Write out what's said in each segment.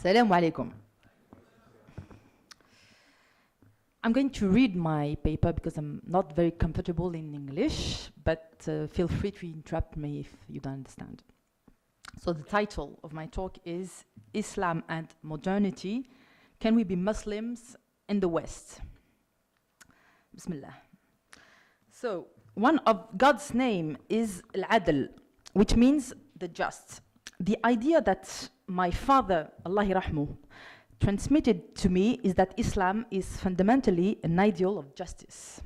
Assalamu alaikum. I'm going to read my paper because I'm not very comfortable in English, but feel free to interrupt me if you don't understand. So the title of my talk is Islam and Modernity. Can we be Muslims in the West? Bismillah. So one of God's name is Al-Adl, which means the just. The idea that my father, Allah Rahmu, transmitted to me is that Islam is fundamentally an ideal of justice.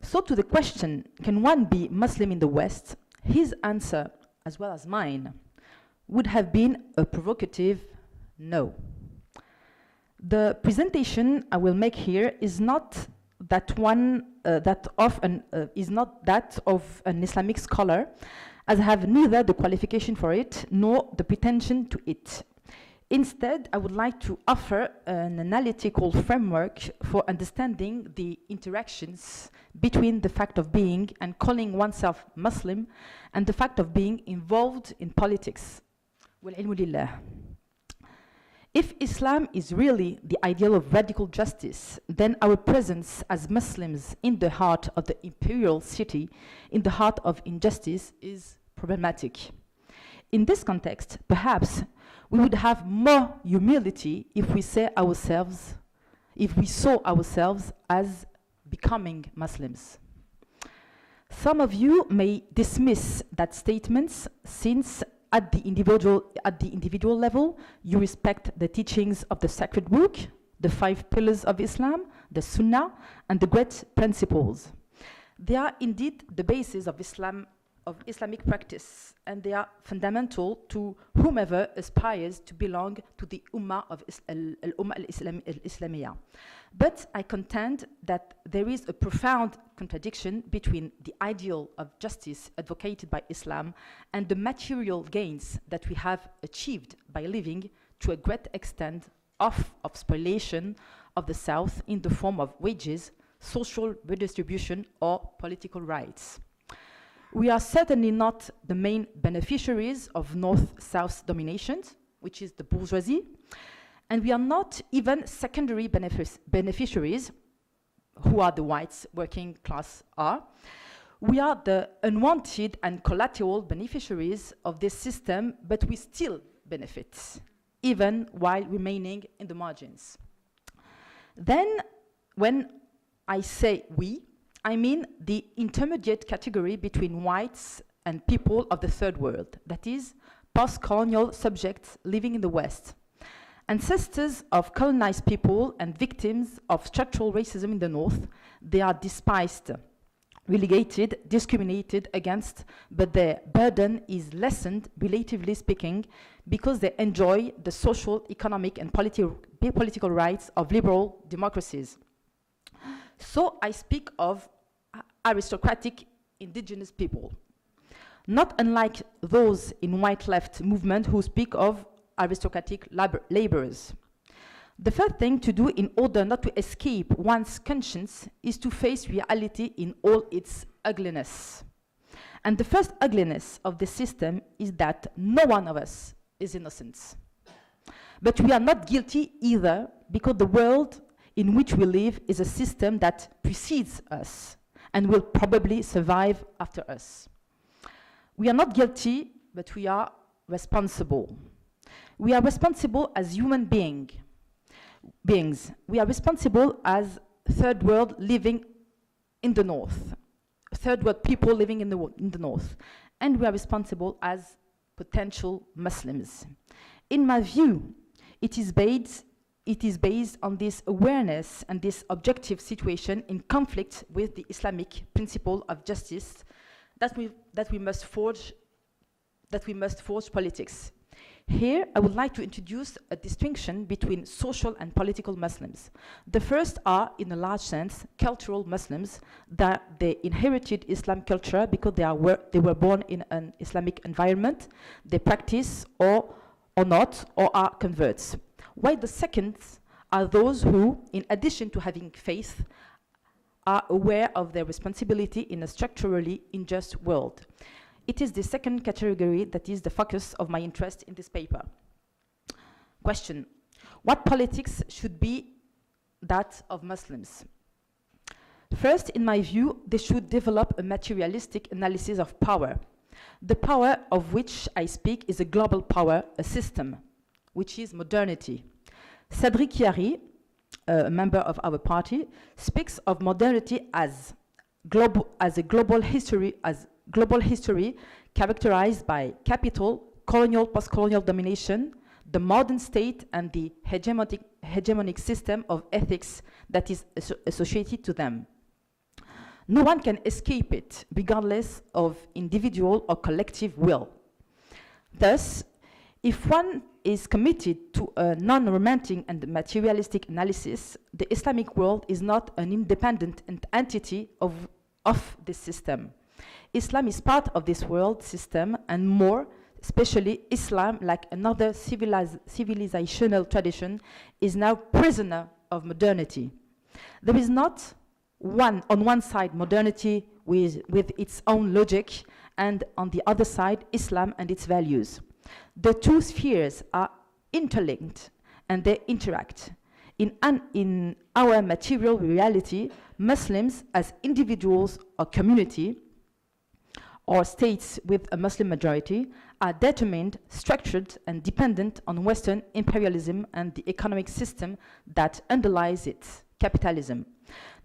So to the question, can one be Muslim in the West? His answer, as well as mine, would have been a provocative no. The presentation I will make here is not that of an Islamic scholar, as I have neither the qualification for it nor the pretension to it. Instead, I would like to offer an analytical framework for understanding the interactions between the fact of being and calling oneself Muslim and the fact of being involved in politics. Wal-ilmu lillah. If Islam is really the ideal of radical justice, then our presence as Muslims in the heart of the imperial city, in the heart of injustice, is problematic. In this context, perhaps we would have more humility if we saw ourselves as becoming Muslims. Some of you may dismiss that statement since at the individual level, you respect the teachings of the sacred book, the 5 pillars of Islam, the Sunnah, and the great principles. They are indeed the basis of Islamic practice, and they are fundamental to whomever aspires to belong to the Ummah of al-Ummah al-Islamiyya. But I contend that there is a profound contradiction between the ideal of justice advocated by Islam and the material gains that we have achieved by living to a great extent off of spoliation of the South in the form of wages, social redistribution, or political rights. We are certainly not the main beneficiaries of North-South domination, which is the bourgeoisie, and we are not even secondary beneficiaries, who are the whites working class are. We are the unwanted and collateral beneficiaries of this system, but we still benefit, even while remaining in the margins. Then, when I say we, I mean the intermediate category between whites and people of the third world, that is, post-colonial subjects living in the West, ancestors of colonized people and victims of structural racism in the North. They are despised, relegated, discriminated against, but their burden is lessened, relatively speaking, because they enjoy the social, economic, and political rights of liberal democracies. So I speak of aristocratic indigenous people, not unlike those in white left movement who speak of aristocratic laborers. The first thing to do in order not to escape one's conscience is to face reality in all its ugliness. And the first ugliness of the system is that no one of us is innocent. But we are not guilty either, because the world in which we live is a system that precedes us and will probably survive after us. We are not guilty, but we are responsible. We are responsible as human beings. We are responsible as third world living in the North, third world people living in the North, and we are responsible as potential Muslims. In my view, it is based on this awareness and this objective situation in conflict with the Islamic principle of justice that we must forge politics. Here, I would like to introduce a distinction between social and political Muslims. The first are, in a large sense, cultural Muslims, that they inherited Islam culture because they were born in an Islamic environment, they practice or not, or are converts. While the second are those who, in addition to having faith, are aware of their responsibility in a structurally unjust world. It is the second category that is the focus of my interest in this paper. Question: What politics should be that of Muslims? First, in my view, they should develop a materialistic analysis of power. The power of which I speak is a global power, a system, which is modernity. Cédric Chiari, a member of our party, speaks of modernity as a global history characterized by capital, colonial, post-colonial domination, the modern state, and the hegemonic system of ethics that is associated to them. No one can escape it, regardless of individual or collective will. Thus, if one is committed to a non-romantic and materialistic analysis, the Islamic world is not an independent entity of this system. Islam is part of this world system, and more, especially Islam, like another civilizational tradition, is now prisoner of modernity. There is not on one side modernity with its own logic, and on the other side Islam and its values. The two spheres are interlinked and they interact. In our material reality, Muslims as individuals or community or states with a Muslim majority are determined, structured, and dependent on Western imperialism and the economic system that underlies it, capitalism.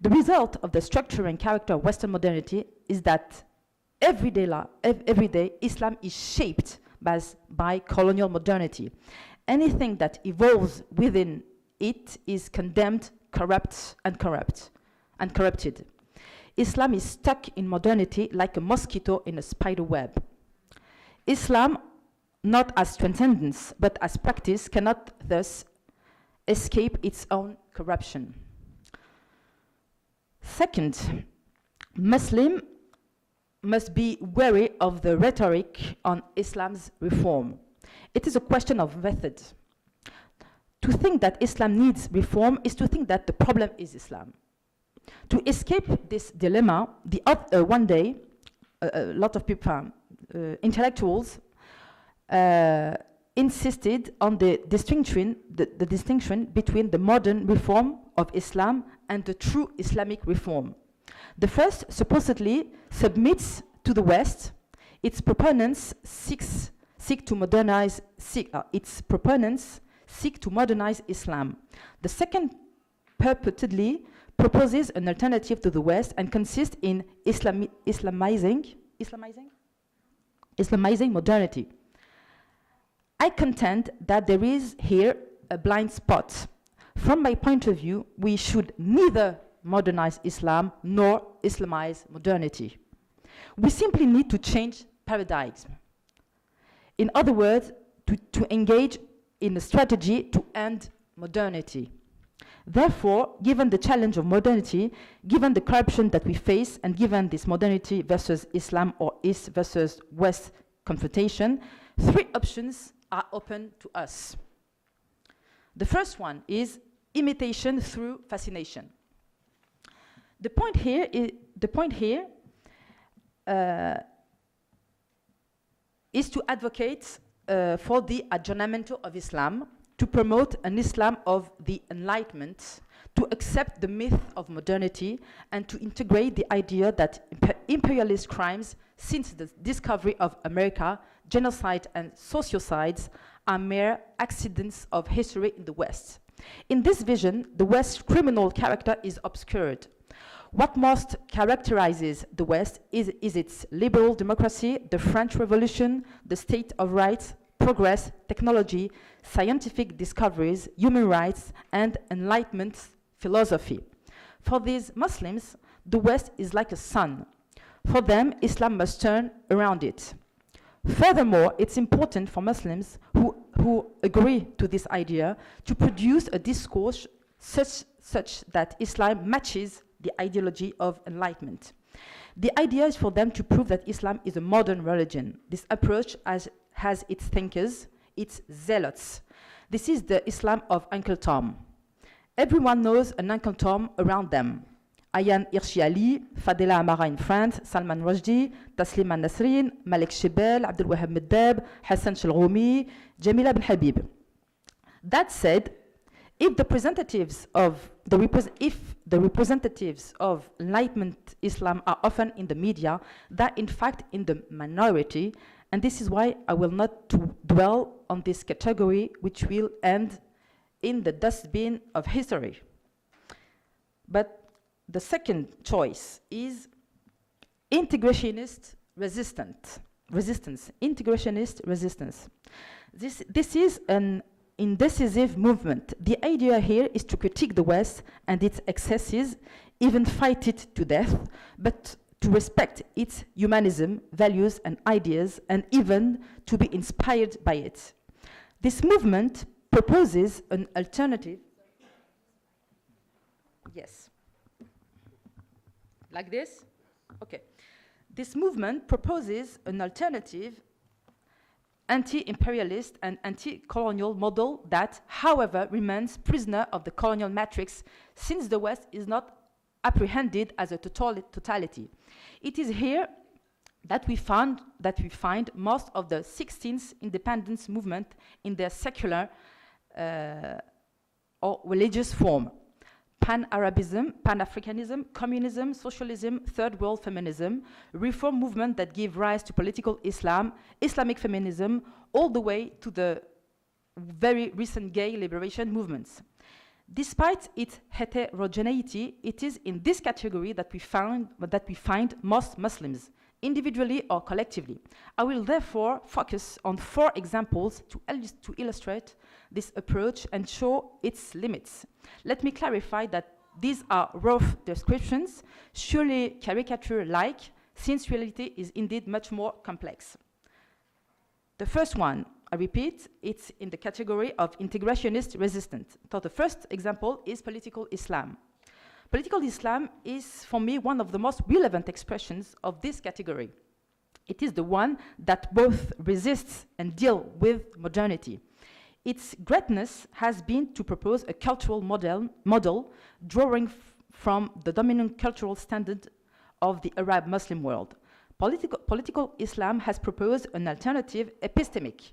The result of the structure and character of Western modernity is that every day Islam is shaped by colonial modernity. Anything that evolves within it is condemned, corrupted. Islam is stuck in modernity like a mosquito in a spider web. Islam, not as transcendence, but as practice, cannot thus escape its own corruption. Second, Muslims must be wary of the rhetoric on Islam's reform. It is a question of method. To think that Islam needs reform is to think that the problem is Islam. To escape this dilemma, one day, a lot of people, intellectuals, insisted on the distinction between the modern reform of Islam and the true Islamic reform. The first supposedly submits to the West. Its proponents seek to modernize Islam. The second purportedly proposes an alternative to the West and consists in Islamizing modernity. I contend that there is here a blind spot. From my point of view, we should neither modernize Islam nor Islamize modernity. We simply need to change paradigms. In other words, to engage in a strategy to end modernity. Therefore, given the challenge of modernity, given the corruption that we face, and given this modernity versus Islam or East versus West confrontation, three options are open to us. The first one is imitation through fascination. The point here is to advocate for the aggiornamento of Islam, to promote an Islam of the Enlightenment, to accept the myth of modernity, and to integrate the idea that imperialist crimes since the discovery of America, genocide and sociocides, are mere accidents of history in the West. In this vision, the West's criminal character is obscured. What most characterizes the West is its liberal democracy, the French Revolution, the state of rights, progress, technology, scientific discoveries, human rights, and Enlightenment philosophy. For these Muslims, the West is like a sun. For them, Islam must turn around it. Furthermore, it's important for Muslims who agree to this idea to produce a discourse such that Islam matches the ideology of enlightenment. The idea is for them to prove that Islam is a modern religion. This approach has its thinkers, its zealots. This is the Islam of Uncle Tom. Everyone knows an Uncle Tom around them. Ayaan Hirsi Ali, Fadela Amara in France, Salman Rushdie, Taslima Nasrin, Malek Shebel, Abdul Wahab Meddeb, Hassan Shalghoumi, Jamila Ben Habib. That said, If the representatives of Enlightenment Islam are often in the media, they're in fact in the minority, and this is why I will not dwell on this category, which will end in the dustbin of history. But the second choice is integrationist resistance. Integrationist resistance. This is an indecisive movement. The idea here is to critique the West and its excesses, even fight it to death, but to respect its humanism, values, and ideas, and even to be inspired by it. This movement proposes an alternative. Yes. Like this? Okay. This movement proposes an alternative anti-imperialist and anti-colonial model that, however, remains prisoner of the colonial matrix, since the West is not apprehended as a totality. It is here that we find most of the 16th independence movement in their secular or religious form. Pan-Arabism, Pan-Africanism, communism, socialism, third world feminism, reform movement that give rise to political Islam, Islamic feminism, all the way to the very recent gay liberation movements. Despite its heterogeneity, it is in this category that we find most Muslims, individually or collectively. I will therefore focus on 4 examples to illustrate this approach and show its limits. Let me clarify that these are rough descriptions, surely caricature-like, since reality is indeed much more complex. The first one, I repeat, it's in the category of integrationist resistance. So the first example is political Islam. Political Islam is, for me, one of the most relevant expressions of this category. It is the one that both resists and deals with modernity. Its greatness has been to propose a cultural model drawing from the dominant cultural standard of the Arab Muslim world. Political Islam has proposed an alternative epistemic,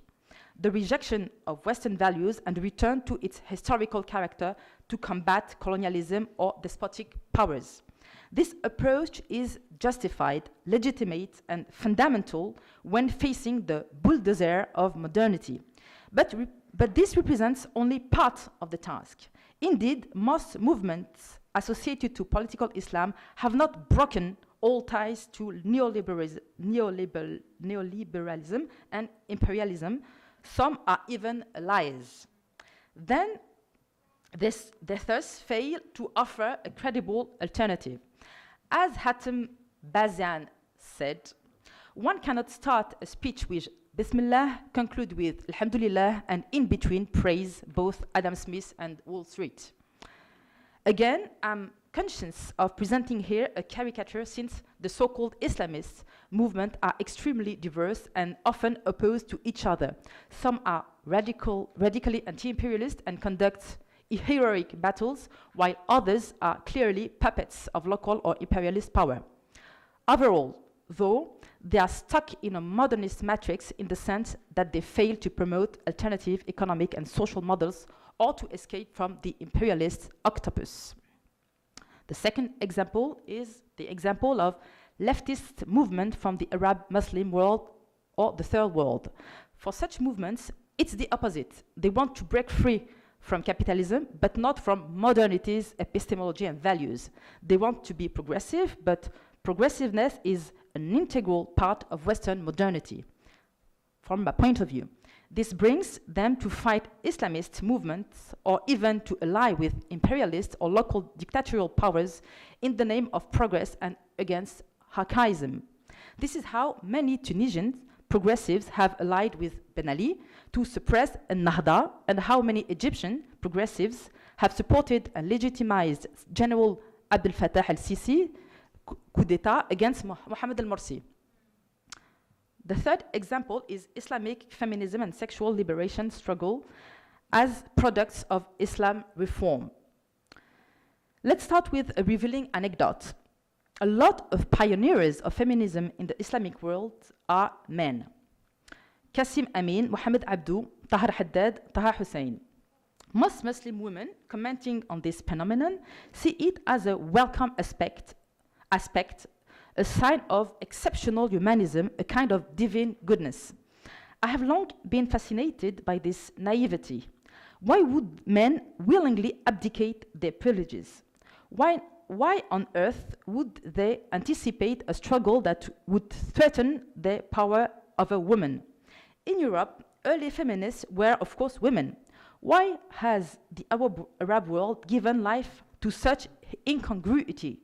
the rejection of Western values and the return to its historical character to combat colonialism or despotic powers. This approach is justified, legitimate, and fundamental when facing the bulldozer of modernity. But this represents only part of the task. Indeed, most movements associated to political Islam have not broken all ties to neoliberalism and imperialism. Some are even allies. Then they thus fail to offer a credible alternative. As Hatem Bazian said, one cannot start a speech with Bismillah, conclude with Alhamdulillah, and in between praise both Adam Smith and Wall Street. Again, I'm conscious of presenting here a caricature, since the so-called Islamist movement are extremely diverse and often opposed to each other. Some are radically anti-imperialist and conduct heroic battles, while others are clearly puppets of local or imperialist power. Overall, though, they are stuck in a modernist matrix in the sense that they fail to promote alternative economic and social models or to escape from the imperialist octopus. The second example is the example of leftist movement from the Arab Muslim world or the third world. For such movements, it's the opposite. They want to break free from capitalism, but not from modernity's epistemology and values. They want to be progressive, but progressiveness is an integral part of Western modernity, from my point of view. This brings them to fight Islamist movements or even to ally with imperialist or local dictatorial powers in the name of progress and against archaism. This is how many Tunisian progressives have allied with Ben Ali to suppress Ennahda, and how many Egyptian progressives have supported and legitimized General Abdel Fattah al-Sisi coup d'etat against Mohammed al-Morsi. The third example is Islamic feminism and sexual liberation struggle as products of Islam reform. Let's start with a revealing anecdote. A lot of pioneers of feminism in the Islamic world are men. Qasim Amin, Mohamed Abdou, Tahar Haddad, Taha Hussein. Most Muslim women commenting on this phenomenon see it as a welcome aspect, a sign of exceptional humanism, a kind of divine goodness. I have long been fascinated by this naivety. Why would men willingly abdicate their privileges? Why on earth would they anticipate a struggle that would threaten the power of a woman? In Europe, early feminists were, of course, women. Why has the Arab world given life to such incongruity?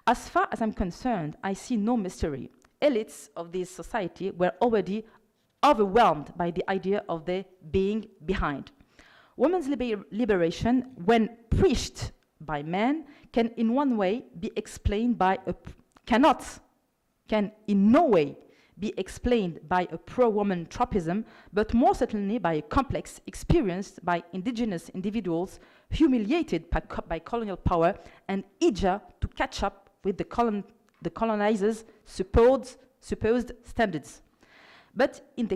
As far as I'm concerned, I see no mystery. Elites of this society were already overwhelmed by the idea of their being behind. Women's liberation, when preached by men, can in one way be explained by can in no way be explained by a pro-woman tropism, but more certainly by a complex experienced by indigenous individuals humiliated by colonial power and eager to catch up with the colonizers' supposed standards. But in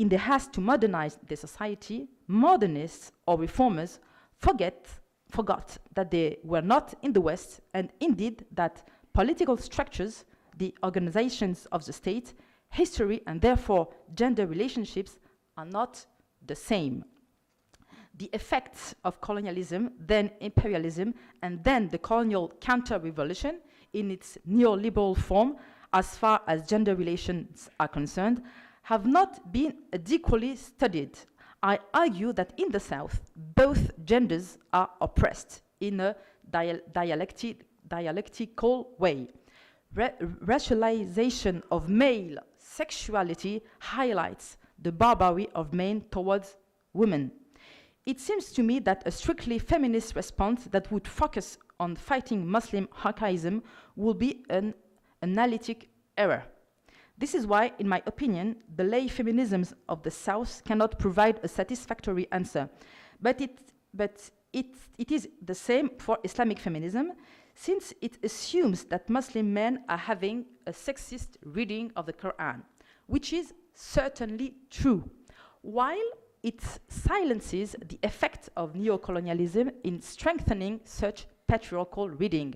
the haste to modernize the society, modernists or reformers forgot that they were not in the West, and indeed that political structures, the organizations of the state, history, and therefore gender relationships are not the same. The effects of colonialism, then imperialism, and then the colonial counter-revolution in its neoliberal form, as far as gender relations are concerned, have not been adequately studied. I argue that in the South, both genders are oppressed in a dialectical way. Racialization of male sexuality highlights the barbarity of men towards women. It seems to me that a strictly feminist response that would focus on fighting Muslim archaism will be an analytic error. This is why, in my opinion, the lay feminisms of the South cannot provide a satisfactory answer. But it is the same for Islamic feminism, since it assumes that Muslim men are having a sexist reading of the Quran, which is certainly true, while it silences the effect of neocolonialism in strengthening such patriarchal reading.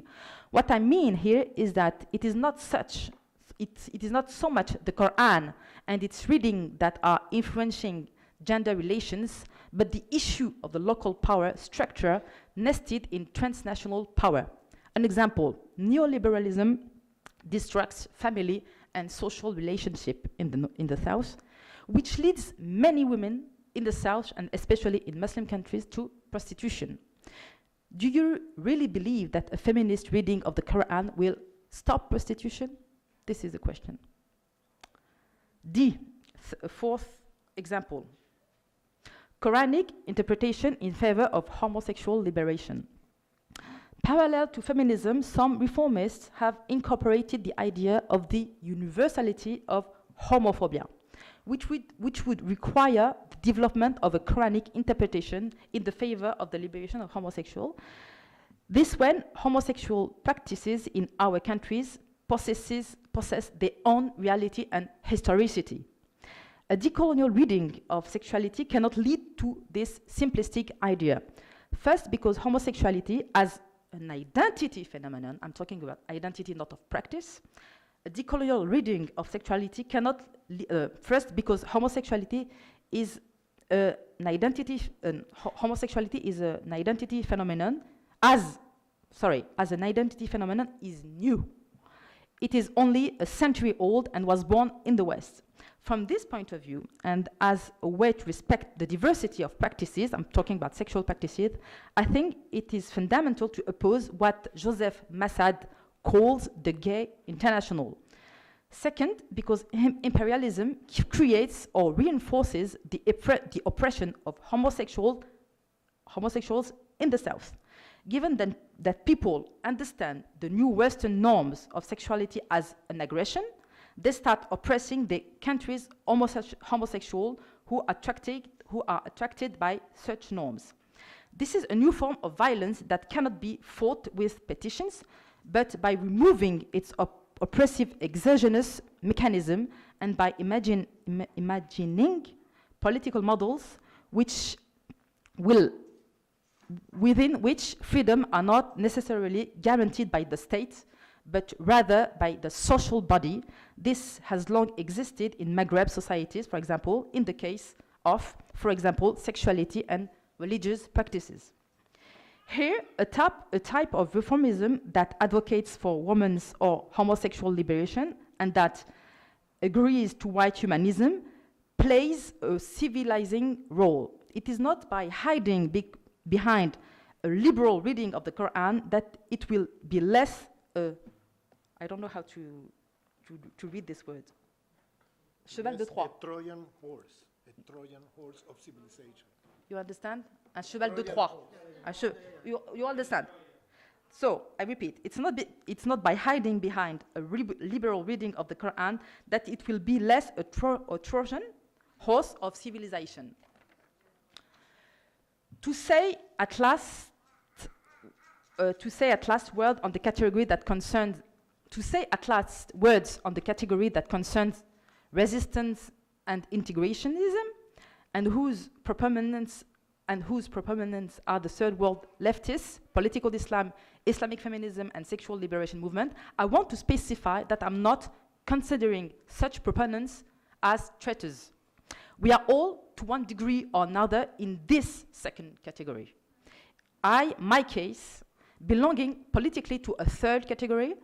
What I mean here is that it is not so much the Quran and its reading that are influencing gender relations, but the issue of the local power structure nested in transnational power. An example, neoliberalism destructs family and social relationship in the South, which leads many women in the South, and especially in Muslim countries, to prostitution. Do you really believe that a feminist reading of the Quran will stop prostitution? This is the question. Fourth example. Quranic interpretation in favor of homosexual liberation. Parallel to feminism, some reformists have incorporated the idea of the universality of homophobia, which would require the development of a Quranic interpretation in the favor of the liberation of homosexuals. This when homosexual practices in our countries possess their own reality and historicity. A decolonial reading of sexuality cannot lead to this simplistic idea. First, because homosexuality as an identity phenomenon, I'm talking about identity, not of practice. A decolonial reading of sexuality cannot, first, because homosexuality is an identity, homosexuality is an identity phenomenon, as an identity phenomenon is new. It is only a century old and was born in the West. From this point of view, and as a way to respect the diversity of practices, I'm talking about sexual practices, I think it is fundamental to oppose what Joseph Massad calls the gay international. Second, because imperialism creates or reinforces the oppression of homosexuals in the South. Given that people understand the new Western norms of sexuality as an aggression, they start oppressing the country's homosexuals who are attracted by such norms. This is a new form of violence that cannot be fought with petitions, but by removing its oppressive exogenous mechanism and by imagining political models which will within which freedom are not necessarily guaranteed by the state, but rather by the social body. This has long existed in Maghreb societies, for example, in the case of, for example, sexuality and religious practices. Here, a type of reformism that advocates for women's or homosexual liberation and that agrees to white humanism plays a civilizing role. It is not by hiding behind a liberal reading of the Quran that it will be less, I don't know how to read this word. Cheval de Troie. A Trojan horse of civilization. You understand? Un cheval de Troie. You understand? So, I repeat, it's not by hiding behind a liberal reading of the Quran that it will be less a Trojan horse of civilization. To say at last words on the category that concerns resistance and integrationism, and whose proponents are the third world leftists, political Islam, Islamic feminism, and sexual liberation movement, I want to specify that I'm not considering such proponents as traitors. We are all, to one degree or another, in this second category. My case, belonging politically to a third category,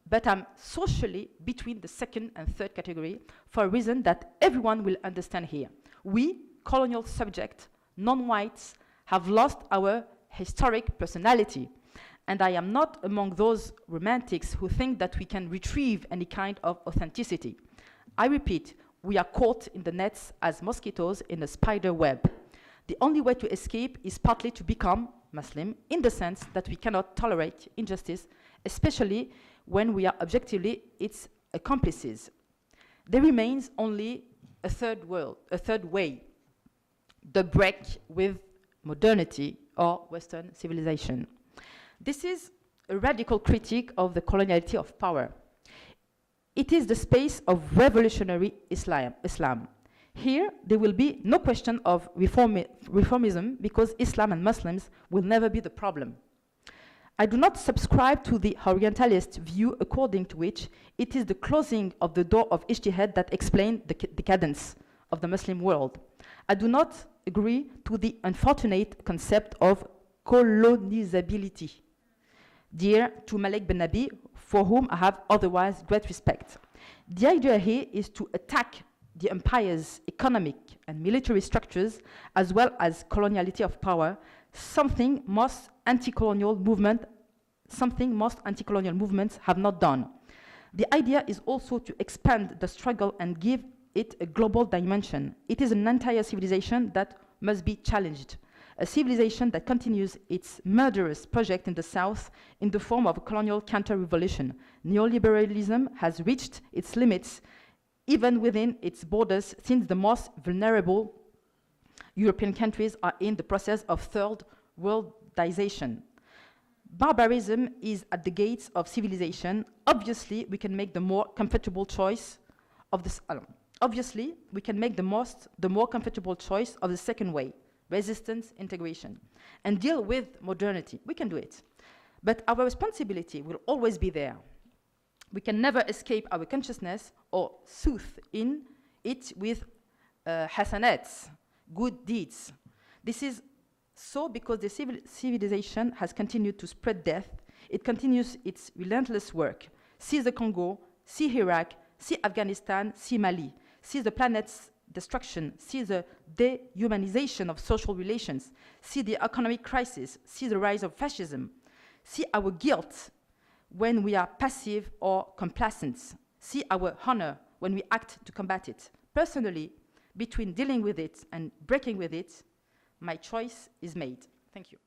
but I'm socially between the second and third category for a reason that everyone will understand here. We, colonial subjects, non-whites, have lost our historic personality. And I am not among those romantics who think that we can retrieve any kind of authenticity. I repeat, we are caught in the nets as mosquitoes in a spider web. The only way to escape is partly to become Muslim, in the sense that we cannot tolerate injustice, especially when we are objectively its accomplices. There remains only a third way, the break with modernity or Western civilization. This is a radical critique of the coloniality of power. It is the space of revolutionary Islam. Here, there will be no question of reformism because Islam and Muslims will never be the problem. I do not subscribe to the Orientalist view according to which it is the closing of the door of ijtihad that explains the decadence of the Muslim world. I do not agree to the unfortunate concept of colonizability, dear to Malik Ben Nabi, for whom I have otherwise great respect. The idea here is to attack the empire's economic and military structures as well as coloniality of power, something most anti-colonial movements have not done. The idea is also to expand the struggle and give it a global dimension. It is an entire civilization that must be challenged. A civilization that continues its murderous project in the South in the form of a colonial counter-revolution. Neoliberalism has reached its limits even within its borders, since the most vulnerable European countries are in the process of third worldization. Barbarism is at the gates of civilization. Obviously, we can make the more comfortable choice of this. Obviously, we can make the more comfortable choice of the second way, resistance, integration, and deal with modernity. We can do it. But our responsibility will always be there. We can never escape our consciousness or soothe in it with hasanats, good deeds. This is so because the civilization has continued to spread death. It continues its relentless work. See the Congo, see Iraq, see Afghanistan, see Mali. See the planet's destruction, see the dehumanization of social relations, see the economic crisis, see the rise of fascism, see our guilt when we are passive or complacent, see our honor when we act to combat it. Personally, between dealing with it and breaking with it, my choice is made. Thank you.